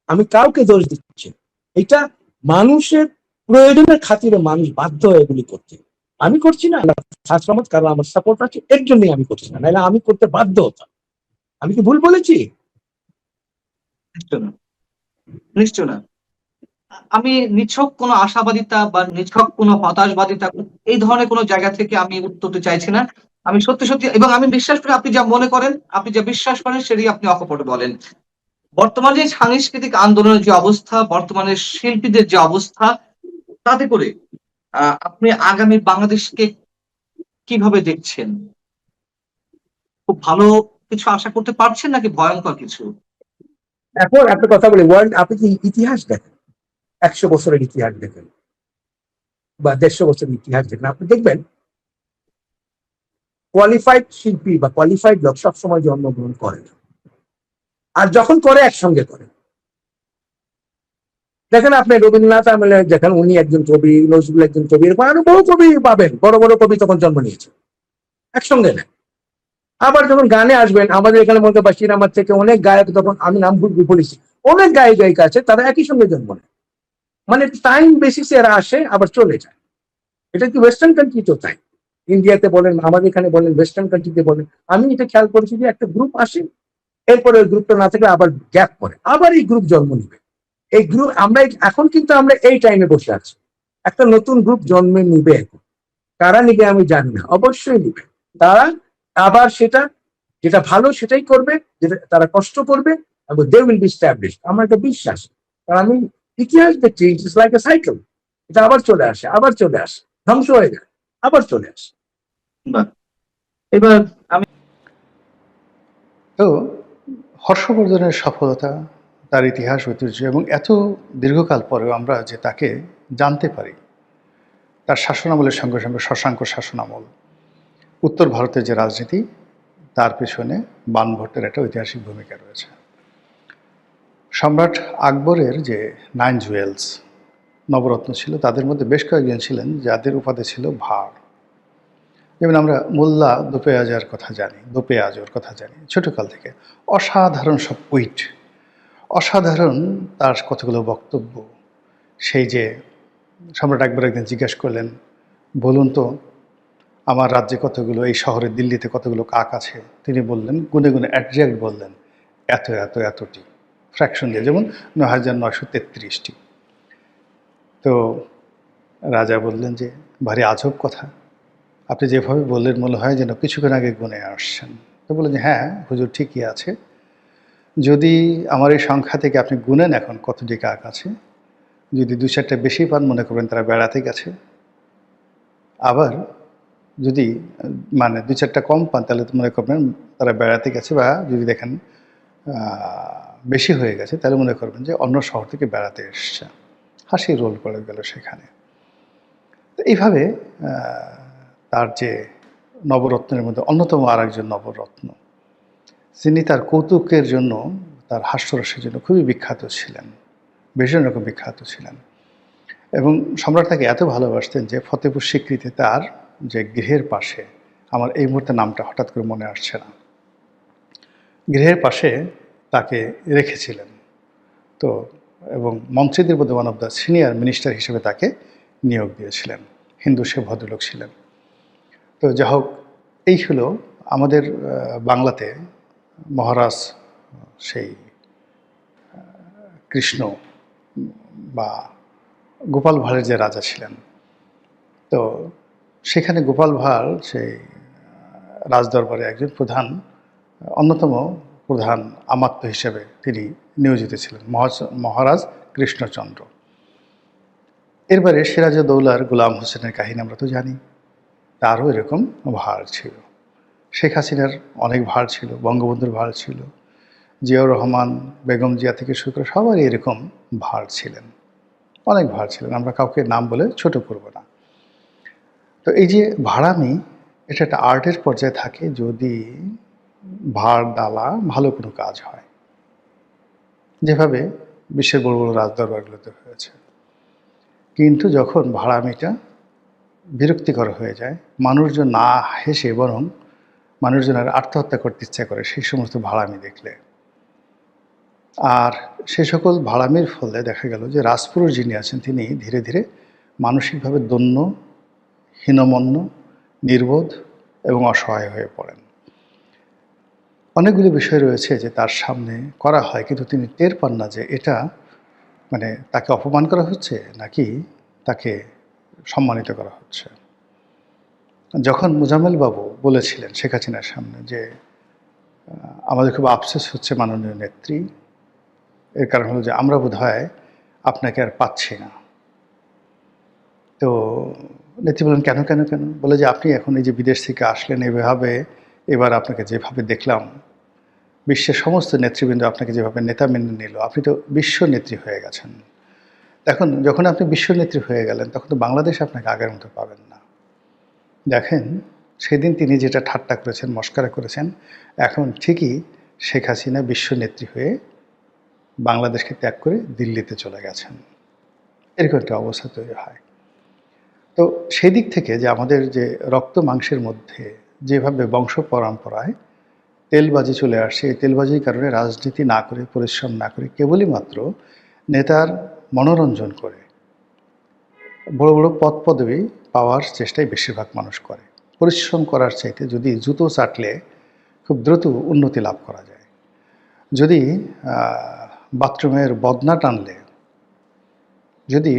আমি কাউকে দোষ দিচ্ছি না। এটা মানুষের প্রয়োজনের খাতিরে মানুষ বাধ্য হয়ে এগুলি করতে। আমি করছি না, আল্লাহ খাস রহমত, কারণ আমার সাপোর্ট আছে, এর জন্যই আমি করছি না, নাহলে আমি করতে বাধ্য হতাম। আমি কি ভুল বলেছি? নিশ্চয় না, নিশ্চয় না। আমি নিছক কোনো আশাবাদিতা বা নিছক কোনো হতাশবাদিতা এই ধরনের কোনো জায়গা থেকে আমি উত্তরতে চাইছি না। আমি সত্যি সত্যি, এবং আমি বিশ্বাস করি আপনি যা মনে করেন, আপনি যা বিশ্বাস করেন সেটাই আপনি অকপট বলেন। বর্তমানে সাংস্কৃতিক আন্দোলনের যে অবস্থা, বর্তমানে শিল্পীদের যে অবস্থা, তাতে করে আপনি আগামী বাংলাদেশকে কিভাবে দেখছেন? খুব ভালো কিছু আশা করতে পারছেন নাকি ভয়ঙ্কর কিছু? এখন একটা কথা বলি, ওয়ার্ল্ড, আপনি কি ইতিহাস দেখেন, 100 বছরের ইতিহাস দেখেন বা 150 বছরের ইতিহাস দেখেন, আপনি দেখবেন কোয়ালিফাইড শিল্পী বা কোয়ালিফাইড লোক সবসময় জন্মগ্রহণ করে না, আর যখন করে একসঙ্গে করে। দেখেন আপনি রবীন্দ্রনাথ আমলে দেখেন, উনি একজন কবি, নজরুল একজন কবি, এরকম আরো বহু কবি পাবেন, বড় বড় কবি তখন জন্ম নিয়েছে, একসঙ্গে নেয়। আবার যখন গানে আসবেন, আমাদের এখানে মনে করেন বাশির আহমদ থেকে অনেক গায়ক, তখন আমি নাম বলেছি, অনেক গায়ক গায়িকা আছে, তারা একই সঙ্গে জন্ম নেয়, মানে টাইম বেসিসে এরা আসে আবার চলে যায়। এটা কি ওয়েস্টার্ন কান্ট্রি তো তাই, ইন্ডিয়াতে বলেন, আমাদের এখানে বলেন, ওয়েস্টার্ন কান্ট্রিতে বলেন। আমি এটা খেয়াল করেছি যে একটা গ্রুপ আসে, এরপরে ওই গ্রুপটা না থাকলে আবার গ্যাপ পড়ে, আবার এই গ্রুপ জন্ম নিবে। এই গ্রুপ আমরা এখন কিন্তু আমরা এই টাইমে বসে আছি, একটা নতুন গ্রুপ জন্মে নিবে। কারা নিবে আমি জানি না, অবশ্যই নিবে তারা। আবার সেটা যেটা ভালো সেটাই করবে, যেটা তারা কষ্ট করবে, এবং দে উইল বি স্ট্যাবলিশড, আমার একটা বিশ্বাস। কারণ আমি ইতিহাস দেখছি, ইটস লাইক এ সাইকেল, এটা আবার চলে আসে, আবার চলে আসে, ধ্বংস হয়ে যায়, আবার চলে আসে। বাহ। এবার আমি তো হর্ষবর্ধনের সফলতা, তার ইতিহাস, ঐতিহ্য এবং এত দীর্ঘকাল পরেও আমরা যে তাকে জানতে পারি, তার শাসনামলের সঙ্গে সঙ্গে শশাঙ্ক শাসনামল, উত্তর ভারতের যে রাজনীতি, তার পেছনে বাণভট্টের একটা ঐতিহাসিক ভূমিকা রয়েছে। সম্রাট আকবরের যে 9 জুয়েলস নবরত্ন ছিল, তাদের মধ্যে বেশ কয়েকজন ছিলেন যাদের উপাধি ছিল ভাঁড়। যেমন আমরা মোল্লা দোপেয়াজার কথা জানি, দোপেয়াজর কথা জানি ছোটকাল থেকে। অসাধারণ সব উইট, অসাধারণ তার কতগুলো বক্তব্য। সেই যে সম্রাট আকবর একদিন জিজ্ঞাসা করলেন, বলুন তো আমার রাজ্যে কতগুলো, এই শহরে দিল্লিতে কতগুলো কাক আছে? তিনি বললেন, গুনে গুনে অ্যাডজাক্ট বললেন, এত এত এতটি, ফ্র্যাকশন দিয়ে, যেমন 9,933টি। তো রাজা বললেন যে, ভারী আজব কথা, আপনি যেভাবে বললেন মনে হয় যেন কিছুক্ষণ আগে গুনে আসছেন। তো বললেন যে, হ্যাঁ হুজুর, ঠিকই আছে। যদি আমার এই সংখ্যা থেকে আপনি গুনেন এখন কতটি কাক আছে, যদি 2-4টা বেশি পান মনে করবেন তারা বেড়াতে গেছে। আবার যদি মানে 2-4টা কম পান তাহলে তো মনে করবেন তারা বেড়াতে গেছে, বা যদি দেখেন বেশি হয়ে গেছে তাহলে মনে করবেন যে অন্য শহর থেকে বেড়াতে এসছে। হাসি রোল পড়ে গেল সেখানে। তো এইভাবে তার যে নবরত্নের মধ্যে অন্যতম আর একজন নবরত্ন, যিনি তার কৌতুকের জন্য, তার হাস্যরসের জন্য খুবই বিখ্যাত ছিলেন, ভীষণ রকম বিখ্যাত ছিলেন। এবং সম্রাট তাকে এত ভালোবাসতেন যে ফতেপুর সিক্রিতে তার যে গৃহের পাশে, আমার এই মুহূর্তে নামটা হঠাৎ করে মনে আসছে না, গৃহের পাশে তাকে রেখেছিলেন। তো এবং মন্ত্রীদের মধ্যে one of the senior minister হিসেবে তাকে নিয়োগ দিয়েছিলেন। হিন্দু সে ভদ্রলোক ছিলেন। তো যা হোক, এই হলো আমাদের বাংলাতে মহারাজ সেই কৃষ্ণ বা গোপাল ভাঁড়ের যে রাজা ছিলেন। তো সেখানে গোপাল ভাঁড় সেই রাজদরবারে একজন অন্যতম প্রধান আমাত্য হিসেবে তিনি নিয়োজিত ছিলেন, মহারাজ কৃষ্ণচন্দ্র। এরবারে সিরাজউদ্দৌলার গোলাম হোসেনের কাহিনী আমরা তো জানি, তারও এরকম ভার ছিল। শেখ হাসিনার অনেক ভার ছিল, বঙ্গবন্ধুর ভার ছিল, জিয়াউর রহমান, বেগম জিয়া থেকে শুরু করে সবারই এরকম ভার ছিলেন। অনেক ভাড়া ছিলেন, আমরা কাউকে নাম বলে ছোট করব না। তো এই যে ভাড়ামি, এটা একটা আর্টের পর্যায়ে থাকে যদি ভাড় ডালা ভালো কোনো কাজ হয়, যেভাবে বিশ্বের বড় বড় রাজদরবারগুলোতে হয়েছে। কিন্তু যখন ভাড়ামিটা বিরক্তিকর হয়ে যায়, মানুষজন না হেসে বরং মানুষজনের আত্মহত্যা করতে ইচ্ছা করে সেই সমস্ত ভাড়ামি দেখলে। আর সে সকল ভাড়ামির ফলে দেখা গেল যে রাজপুরুষ যিনি আছেন তিনি ধীরে ধীরে মানসিকভাবে দন্য, হীনমন্য, নির্বোধ এবং অসহায় হয়ে পড়েন। অনেকগুলি বিষয় রয়েছে যে তার সামনে করা হয়, কিন্তু তিনি টের পান না যে এটা মানে তাকে অপমান করা হচ্ছে নাকি তাকে সম্মানিত করা হচ্ছে। যখন মোজাম্মেল বাবু বলেছিলেন শেখ হাসিনার সামনে যে আমাদের খুব আফসোস হচ্ছে মাননীয় নেত্রী, এর কারণ হলো যে আমরা বোধহয় আপনাকে আর পাচ্ছি না। তো নেত্রী বলেন, কেন কেন কেন? বলে যে আপনি এখন এই যে বিদেশ থেকে আসলেন, এভাবে এবার আপনাকে যেভাবে দেখলাম, বিশ্বের সমস্ত নেতৃবৃন্দ আপনাকে যেভাবে নেতা মেনে নিল, আপনি তো বিশ্ব নেত্রী হয়ে গেছেন। এখন যখন আপনি বিশ্ব নেত্রী হয়ে গেলেন, তখন তো বাংলাদেশ আপনাকে আগের মতো পাবেন না। দেখেন, সেদিন তিনি যেটা ঠাট্টা করেছেন, মস্করা করেছেন, এখন ঠিকই শেখ হাসিনা বিশ্ব নেত্রী হয়ে বাংলাদেশকে ত্যাগ করে দিল্লিতে চলে গেছেন। এরকম একটা অবস্থা তৈরি হয়। তো সেই দিক থেকে যে আমাদের যে রক্ত মাংসের মধ্যে যেভাবে বংশ পরম্পরায় তেলবাজি চলে আসছে, এই তেলবাজির কারণে রাজনীতি না করে, পরিশ্রম না করে, কেবলই মাত্র নেতার মনোরঞ্জন করে বড় বড় পদ পদবি পাওয়ার চেষ্টাই বেশিরভাগ মানুষ করে। পরিশ্রম করার চাইতে যদি জুতো চাটলে খুব দ্রুত উন্নতি লাভ করা যায়, যদি বাথরুমের বদনা টানলে, যদি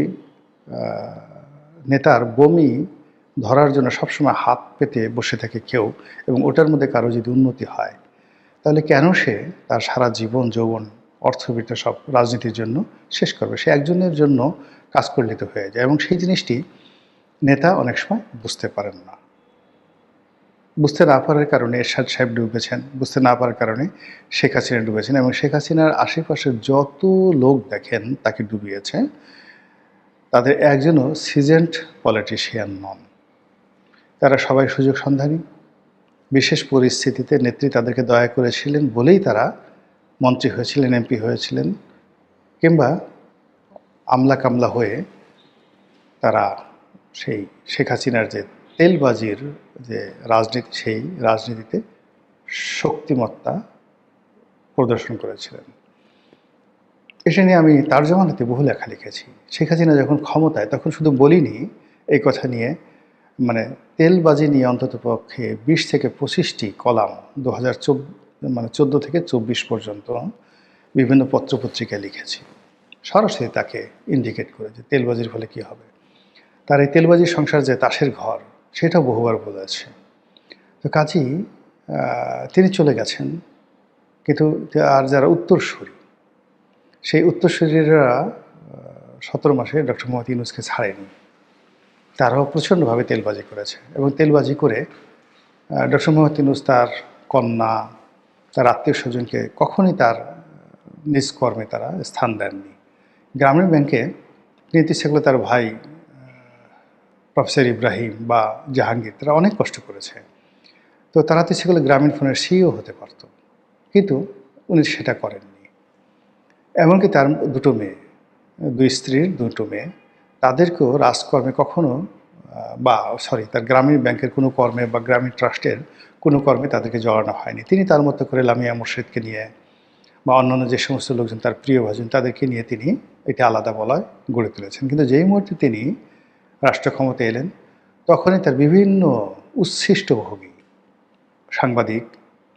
নেতার বমি ধরার জন্য সবসময় হাত পেতে বসে থাকে কেউ এবং ওটার মধ্যে কারো যদি উন্নতি হয়, তাহলে কেন সে তার সারা জীবন, যৌবন, অর্থবিত্ত সব রাজনীতির জন্য শেষ করবে? সে একজনের জন্য কাজ করলে তো হয়ে যায়। এবং সেই জিনিসটি নেতা অনেক সময় বুঝতে পারেন না। বুঝতে না পারার কারণে এরশাদ সাহেব ডুবেছেন, বুঝতে না পারার কারণে শেখ হাসিনা ডুবেছেন, এবং শেখ হাসিনার আশেপাশে যত লোক দেখেন তাকে ডুবিয়েছে, তাদের একজনও সিজেন্ট পলিটিশিয়ান নন। তারা সবাই সুযোগ সন্ধানী। বিশেষ পরিস্থিতিতে নেত্রী তাদেরকে দয়া করেছিলেন বলেই তারা মন্ত্রী হয়েছিলেন, এমপি হয়েছিলেন, কিংবা আমলা কামলা হয়ে তারা সেই শেখ হাসিনার যে তেলবাজির যে রাজনীতি, সেই রাজনীতিতে শক্তিমত্তা প্রদর্শন করেছিলেন। এটা নিয়ে আমি তার জমানাতে বহু লেখা লিখেছি। শেখ হাসিনা যখন ক্ষমতায়, তখন শুধু বলিনি এই কথা নিয়ে, মানে তেলবাজি নিয়ে অন্তত পক্ষে 20 থেকে 25টি কলাম 2014 থেকে 24 পর্যন্ত বিভিন্ন পত্রপত্রিকায় লিখেছি, সরাসরি তাকে ইন্ডিকেট করে যে তেলবাজির ফলে কী হবে। তার এই তেলবাজির সংসার যে তাসের ঘর, সেটা বহুবার বলেছে। তো কাজেই তিনি চলে গেছেন, কিন্তু আর যারা উত্তরসূরি, সেই উত্তরসূরিরা 17 মাসে ডক্টর মোহাম্মদ ইউনূসকে ছাড়েনি। তারাও প্রচণ্ডভাবে তেলবাজি করেছে, এবং তেলবাজি করে ডক্টর মোহাম্মদ ইউনূস তার কন্যা, তার আত্মীয় স্বজনকে কখনই তার নিজ কর্মে তারা স্থান দেননি। গ্রামীণ ব্যাংকে নিতে ইচ্ছে করলে তার ভাই প্রফেসর ইব্রাহিম বা জাহাঙ্গীর, তারা অনেক কষ্ট করেছে। তো তারা তো ইচ্ছে করলে গ্রামীণ ফোনের সিইও হতে পারত, কিন্তু উনি সেটা করেননি। এমনকি তার দুটো মেয়ে, দুই স্ত্রীর দুটো মেয়ে, তাদেরকেও রাজকর্মে কখনো তার গ্রামীণ ব্যাংকের কোনো কর্মে বা গ্রামীণ ট্রাস্টের কোনো কর্মে তাদেরকে জড়ানো হয়নি। তিনি তার মতো করে লামিয়া মুর্শিদকে নিয়ে বা অন্যান্য যে সমস্ত লোকজন তার প্রিয় ভাজন, তাদেরকে নিয়ে তিনি এটা আলাদা বলয় গড়ে তুলেছেন। কিন্তু যেই মুহূর্তে তিনি রাষ্ট্র ক্ষমতায় এলেন, তখনই তার বিভিন্ন উচ্ছিষ্টভোগী সাংবাদিক,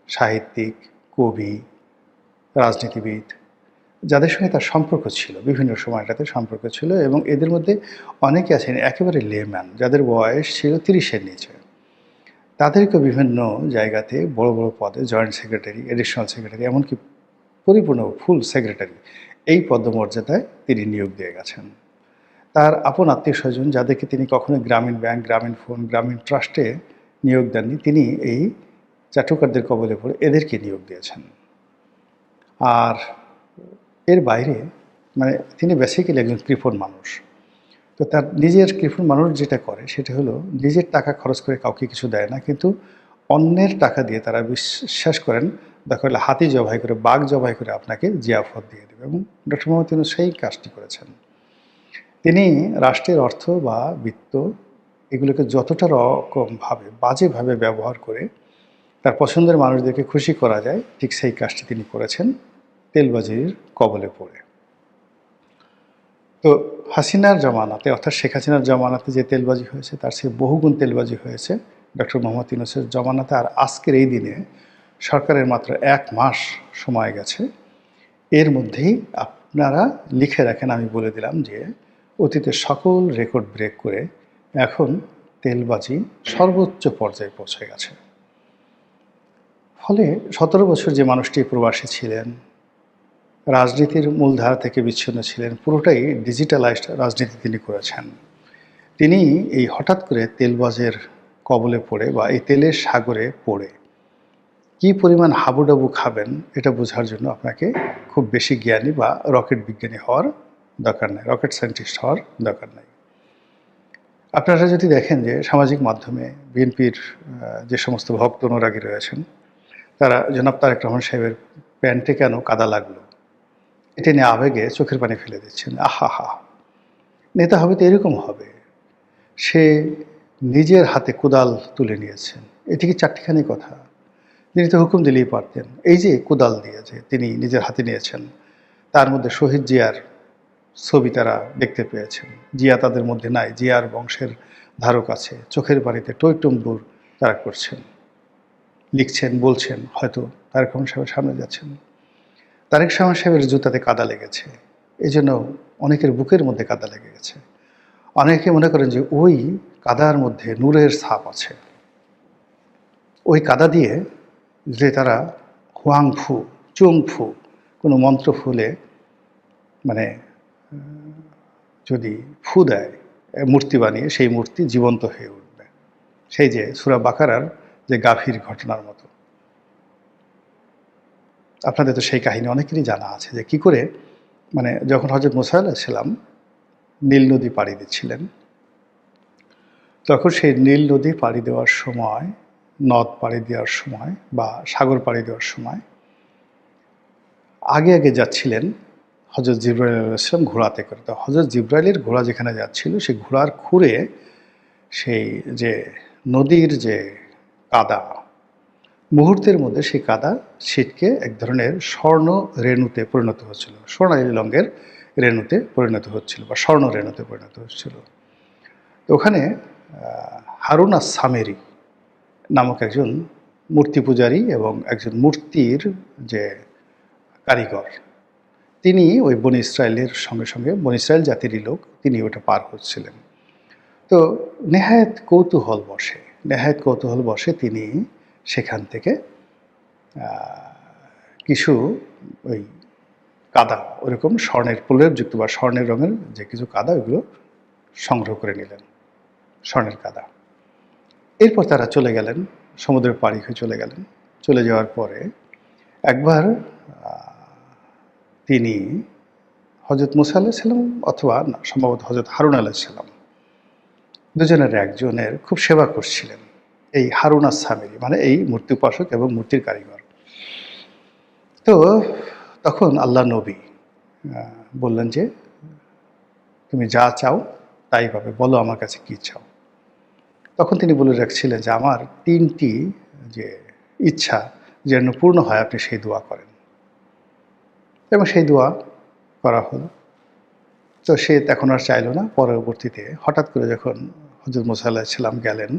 সাহিত্যিক, কবি, রাজনীতিবিদ, যাদের সঙ্গে তার সম্পর্ক ছিল, বিভিন্ন সময়টাতে সম্পর্ক ছিল, এবং এদের মধ্যে অনেকে আছেন একেবারে লেম্যান, যাদের বয়স ছিল 30-এর নিচে, তাদেরকে বিভিন্ন জায়গাতে বড় বড় পদে জয়েন্ট সেক্রেটারি, এডিশনাল সেক্রেটারি, এমনকি পরিপূর্ণ ফুল সেক্রেটারি, এই পদমর্যাদায় তিনি নিয়োগ দিয়ে গেছেন। তার আপন আত্মীয় স্বজন, যাদেরকে তিনি কখনোই গ্রামীণ ব্যাংক, গ্রামীণ ফোন, গ্রামীণ ট্রাস্টে নিয়োগ দেননি, তিনি এই চাটুকারদের কবলে পড়ে এদেরকে নিয়োগ দিয়েছেন। আর এর বাইরে মানে তিনি বেসিক্যালি একজন কৃপণ মানুষ। তো তার নিজের কৃপণ মানুষ যেটা করে সেটা হলো নিজের টাকা খরচ করে কাউকে কিছু দেয় না, কিন্তু অন্যের টাকা দিয়ে তারা বিশ্বাস করেন দরকার হলে হাতি জবাই করে, বাঘ জবাই করে আপনাকে জিয়াফত দিয়ে দেবে, এবং ডক্টর মোহাম্মদ ইউনূস সেই কাজটি করেছেন। তিনি রাষ্ট্রের অর্থ বা বিত্ত এগুলোকে যতটা রকমভাবে বাজেভাবে ব্যবহার করে তার পছন্দের মানুষদেরকে খুশি করা যায়, ঠিক সেই কাজটি তিনি করেছেন তেলবাজির কবলে পড়ে। তো হাসিনার জমানাতে, অর্থাৎ শেখ হাসিনার জমানাতে যে তেলবাজি হয়েছে তার চেয়ে বহুগুণ তেলবাজি হয়েছে ডক্টর মোহাম্মদ ইউনূসের জমানাতে। আর আজকের এই দিনে সরকারের মাত্র 1 মাস সময় গেছে, এর মধ্যেই আপনারা লিখে রাখেন, আমি বলে দিলাম যে অতীতের সকল রেকর্ড ব্রেক করে এখন তেলবাজি সর্বোচ্চ পর্যায়ে পৌঁছে গেছে। ফলে 17 বছর যে মানুষটি প্রবাসী ছিলেন, রাজনীতির মূলধারা থেকে বিচ্ছিন্ন ছিলেন, পুরোটাই ডিজিটালাইজড রাজনীতি তিনি করেছেন। তিনি এই হঠাৎ করে তেলবাজের কবলে পড়ে বা এই তেলের সাগরে পড়ে কী পরিমাণ হাবুডাবু খাবেন এটা বোঝার জন্য আপনাকে খুব বেশি জ্ঞানী বা রকেট বিজ্ঞানী হওয়ার দরকার নেই, রকেট সায়েন্টিস্ট হওয়ার দরকার নেই। আপনারা যদি দেখেন যে সামাজিক মাধ্যমে বিএনপির যে সমস্ত ভক্ত অনুরাগী রয়েছেন, তারা জনাব তারেক রহমান সাহেবের প্যান্টে কেন কাদা লাগলো এটা নিয়ে আবেগে চোখের পানি ফেলে দিচ্ছেন। আহা হা, নেতা হবে তো এরকম হবে, সে নিজের হাতে কোদাল তুলে নিয়েছেন, এটি কি চারটিখানি কথা? তিনি তো হুকুম দিলেই পারতেন। এই যে কোদাল দিয়ে যে তিনি নিজের হাতে নিয়েছেন, তার মধ্যে শহীদ জিয়ার ছবি তারা দেখতে পেয়েছেন। জিয়া তাদের মধ্যে নাই, জিয়ার বংশের ধারক আছে, চোখের বাড়িতে টইটুম্বুর তারা করছেন, লিখছেন, বলছেন, হয়তো তারেক রহমান সাহেবের সামনে যাচ্ছেন। তারেক রহমান সাহেবের জুতাতে কাদা লেগেছে, এই জন্য অনেকের বুকের মধ্যে কাদা লেগে গেছে। অনেকে মনে করেন যে ওই কাদার মধ্যে নূরের ছাপ আছে, ওই কাদা দিয়ে যে তারা হুয়াংফু, চুংফু কোনো মন্ত্র ফুলে মানে যদি ফু দেয় মূর্তি বানিয়ে, সেই মূর্তি জীবন্ত হয়ে উঠবে। সেই যে সূরা বাকারার যে গাভীর ঘটনার মতো। আপনাদের তো সেই কাহিনী অনেকেরই জানা আছে যে কী করে মানে যখন হযরত মুসা আলাইহিস সালাম নীল নদী পাড়ি দিচ্ছিলেন, তখন সেই নীল নদী পাড়ি দেওয়ার সময়, নদ পাড়ি দেওয়ার সময় বা সাগর পাড়ি দেওয়ার সময় আগে আগে যাচ্ছিলেন হযরত জিবরাইল আলাইহিস সালাম ঘোড়াতে করে। তো হযরত জিবরাইলের ঘোড়া যেখানে যাচ্ছিল সেই ঘোড়ার খুরে সেই যে নদীর যে কাদা, মুহূর্তের মধ্যে সেই কাদা ছিটকে এক ধরনের স্বর্ণ রেণুতে পরিণত হচ্ছিল, সোনালি রঙের রেণুতে পরিণত হচ্ছিল বা স্বর্ণ রেণুতে পরিণত হচ্ছিল। তো ওখানে হারুন আস-সামেরি নামক একজন মূর্তি পূজারী এবং একজন মূর্তির যে কারিগর, তিনি ওই বনি ইসরায়েলের সঙ্গে সঙ্গে, বনি ইসরায়েল জাতিরই লোক, তিনি ওটা পার হচ্ছিলেন। তো নেহায়েত কৌতূহল বসে তিনি সেখান থেকে কিছু ওই কাদা, ওরকম স্বর্ণের প্রলেপযুক্ত বা স্বর্ণের রঙের যে কিছু কাদা, ওইগুলো সংগ্রহ করে নিলেন, স্বর্ণের কাদা। এরপর তারা চলে গেলেন, সমুদ্রের পাড়ি হয়ে চলে গেলেন। চলে যাওয়ার পরে একবার তিনি হযরত মুসা আলাইহিস সালাম অথবা না, সম্ভবত হযরত হারুন আলাইহিস সালাম, দুজনের একজনের খুব সেবা করছিলেন। এই হারুন আস-সামেরি মানে এই মূর্তি উপাসক এবং মূর্তির কারিগর। তো তখন আল্লাহ নবী বললেন যে তুমি যা চাও তাই পাবে, বলো আমার কাছে কী চাও। তখন তিনি বলে রাখছিলেন যে আমার 3টি যে ইচ্ছা যেন পূর্ণ হয়, আপনি সেই দোয়া করেন। এবং সেই দোয়া করা হলো। তো সে এখন আর চাইল না। পরবর্তীতে হঠাৎ করে যখন হযরত মুসা আলাইহিস সালাম গেলেন,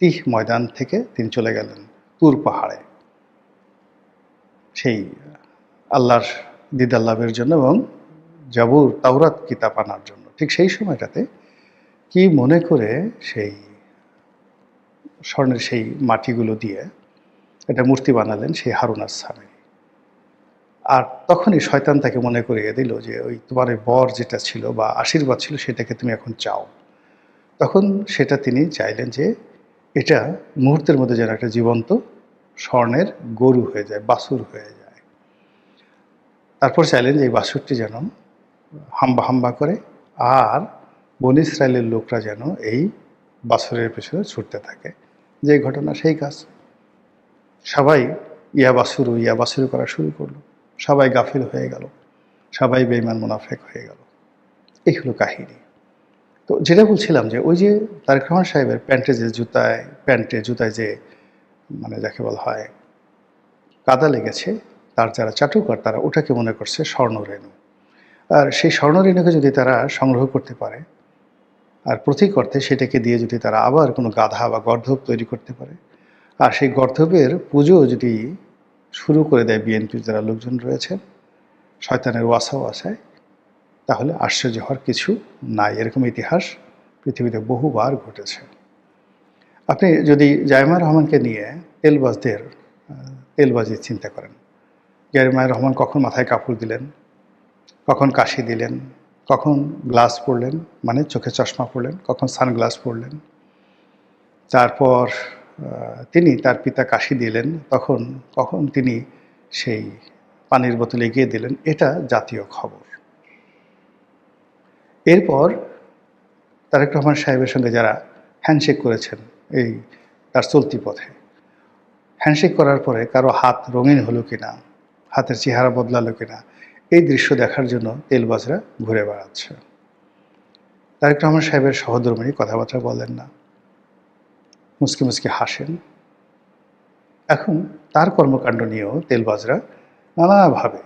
তিহ ময়দান থেকে তিনি চলে গেলেন তুর পাহাড়ে সেই আল্লাহর দিদার লাভের জন্য এবং জাবুর তাওরাত কিতাব আনার জন্য। ঠিক সেই সময়টাতে কি মনে করে সেই স্বর্ণের সেই মাটিগুলো দিয়ে একটা মূর্তি বানালেন সেই হারুন আস-সামেরি। আর তখনই শয়তান তাকে মনে করিয়ে দিল যে ওই তোমার ওই বর যেটা ছিল বা আশীর্বাদ ছিল সেটাকে তুমি এখন চাও। তখন সেটা তিনি চাইলেন যে এটা মুহূর্তের মধ্যে যেন একটা জীবন্ত স্বর্ণের গরু হয়ে যায়, বাছুর হয়ে যায়। তারপর চাইলেন যে এই বাছুরটি যেন হাম্বা হাম্বা করে, আর বনী ইসরায়েলের লোকরা যেন এই বাছুরের পেছনে ছুটতে থাকে। যে ঘটনা সেই কাজ। সবাই ইয়া বাছুরু করা শুরু করলো, সবাই গাফিল হয়ে গেল, সবাই বেঈমান মুনাফেক হয়ে গেল। এই হলো কাহিনী। তো যেটা বলছিলাম যে ওই যে তারেক রহমান সাহেবের প্যান্টে জুতায় যে মানে যাকে বলা হয় কাদা লেগেছে, তার যারা চাটুকার তারা ওটাকে মনে করছে স্বর্ণরেণু। আর সেই স্বর্ণরেণুকে যদি তারা সংগ্রহ করতে পারে আর প্রতীক অর্থে সেটাকে দিয়ে যদি তারা আবার কোনো গাধা বা গর্ধব তৈরি করতে পারে, আর সেই গর্ধবের পুজো যদি শুরু করে দেয় বিএনপির যারা লোকজন রয়েছেন শয়তানের ওয়াসায়, তাহলে আশ্চর্য হওয়ার কিছু নাই। এরকম ইতিহাস পৃথিবীতে বহুবার ঘটেছে। আপনি যদি জায়মা রহমানকে নিয়ে তেলবাজির চিন্তা করেন, জায়মা রহমান কখন মাথায় কাপড় দিলেন, কখন কাশি দিলেন, কখন গ্লাস পরলেন মানে চোখে চশমা পরলেন, কখন সানগ্লাস পরলেন, তারপর তিনি তার পিতা কাশি দিলেন, কখন তিনি সেই পানির বোতল এগিয়ে দিলেন, এটা জাতীয় খবর। এরপর তারেক রহমান সাহেবের সঙ্গে যারা হ্যান্ডশেক করেছেন এই তার চলতি পথে, হ্যান্ডশেক করার পরে কারো হাত রঙিন হলো কিনা, হাতের চেহারা বদলালো কিনা, এই দৃশ্য দেখার জন্য তেলবাজরা ঘুরে বেড়াচ্ছে। তারেক রহমান সাহেবের সহধর্মিণী কথাবার্তা বলেন না, মুচকি মুচকি হাসেন। এখন তার কর্মকাণ্ড নিয়েও তেলবাজরা নানাভাবে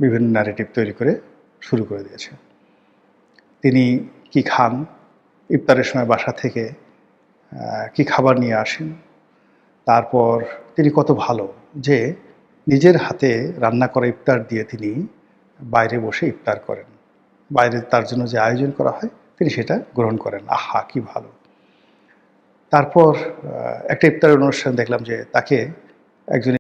বিভিন্ন ন্যারেটিভ তৈরি করে শুরু করে দিয়েছে। তিনি কি খান, ইফতারের সময় বাসা থেকে কি খাবার নিয়ে আসেন, তারপর তিনি কত ভালো যে নিজের হাতে রান্না করা ইফতার দিয়ে তিনি বাইরে বসে ইফতার করেন, বাইরে তার জন্য যে আয়োজন করা হয় তিনি সেটা গ্রহণ করেন। আহা কি ভালো। তারপর একটা ইফতারের অনুষ্ঠান দেখলাম যে তাকে একজন